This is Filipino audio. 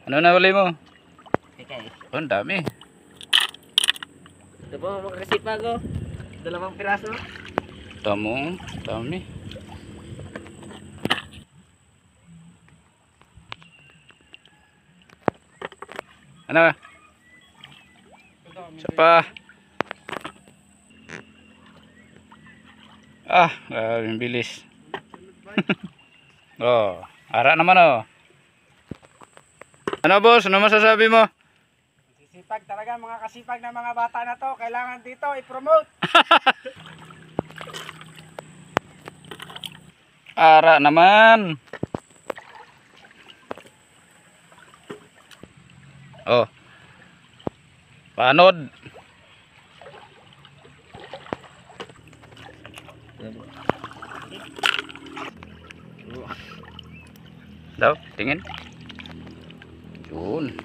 Ano na huli mo? Okay. Oh, ang dami. Ito po, makakasipag oh. 2 piraso. Dami. Ano? Isa pa. Ang bilis. Oh, ara naman oh. Ano boss, ano masasabi mo? Sisipag talaga mga kasipag na mga bata na to. Kailangan dito i-promote. Ara naman. Oh. Panod. Daw, tingin. Yun.